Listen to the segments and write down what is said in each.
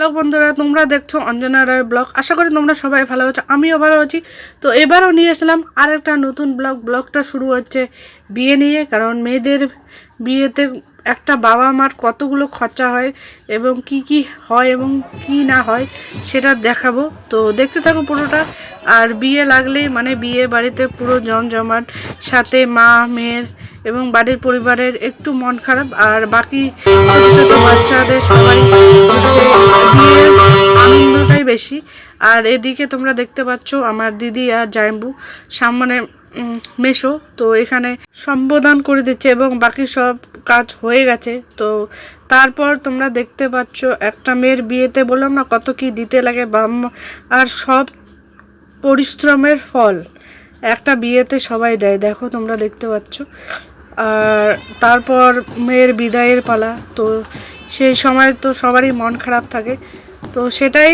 Hello বন্ধুরা, তোমরা দেখছো অঞ্জনা রায় ব্লগ। আশা করি তোমরা সবাই ভালো আছো, আমিও ভালো আছি। তো এবারও নিয়ে আসলাম আর একটা নতুন ব্লগটা শুরু হচ্ছে বিয়ে নিয়ে। কারণ মেয়েদের বিয়েতে একটা বাবা মার কতগুলো খরচা হয় এবং কি কি হয় এবং কি না হয় সেটা দেখাবো। তো দেখতে থাকো পুরোটা। আর বিয়ে লাগলে মানে বিয়ে বাড়িতে পুরো জমজমাট, সাথে মা মেয়ের এবং বাড়ির পরিবারের একটু মন খারাপ, আর বাকি ছোটো ছোটো বাচ্চাদের সবাই হচ্ছে বিয়ের আনন্দটাই বেশি। আর এদিকে তোমরা দেখতে পাচ্ছ আমার দিদি আর জাইম্বু সামনে মেশো, তো এখানে সম্বোধন করে দিচ্ছে এবং বাকি সব কাজ হয়ে গেছে। তো তারপর তোমরা দেখতে পাচ্ছ একটা মেয়ের বিয়েতে বললাম না কত কি দিতে লাগে, আর সব পরিশ্রমের ফল একটা বিয়েতে সবাই দেয়, দেখো তোমরা দেখতে পাচ্ছ। আর তারপর মেয়ের বিদায়ের পালা, তো সেই সময় তো সবারই মন খারাপ থাকে। তো সেটাই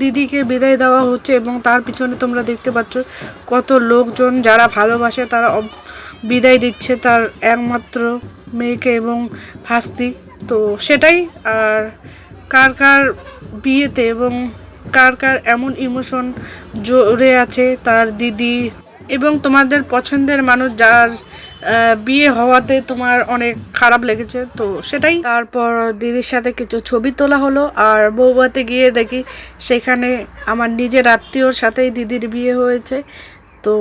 দিদিকে বিদায় দেওয়া হচ্ছে এবং তার পিছনে তোমরা দেখতে পাচ্ছ কত লোকজন যারা ভালোবাসে তারা বিদায় দিচ্ছে তার একমাত্র মেয়েকে এবং ভাস্তি। তো সেটাই। আর কার কার বিয়েতে এবং কার কার এমন ইমোশন জড়ে আছে তার দিদি এবং তোমাদের পছন্দের মানুষ যার বিয়ে হওয়াতে তোমার অনেক খারাপ লেগেছে, তো সেটাই। তারপর দিদির সাথে কিছু ছবি তোলা হলো। আর বৌভাতে গিয়ে দেখি সেখানে আমার নিজের আত্মীয়র সাথেই দিদির বিয়ে হয়েছে। তো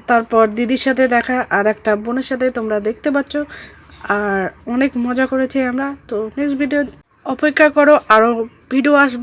তারপর দিদির সাথে দেখা আর একটা বোনের সাথে তোমরা দেখতে পাচ্ছ। আর অনেক মজা করেছি আমরা। তো নেক্সট ভিডিও অপেক্ষা করো, আরও ভিডিও আসবে।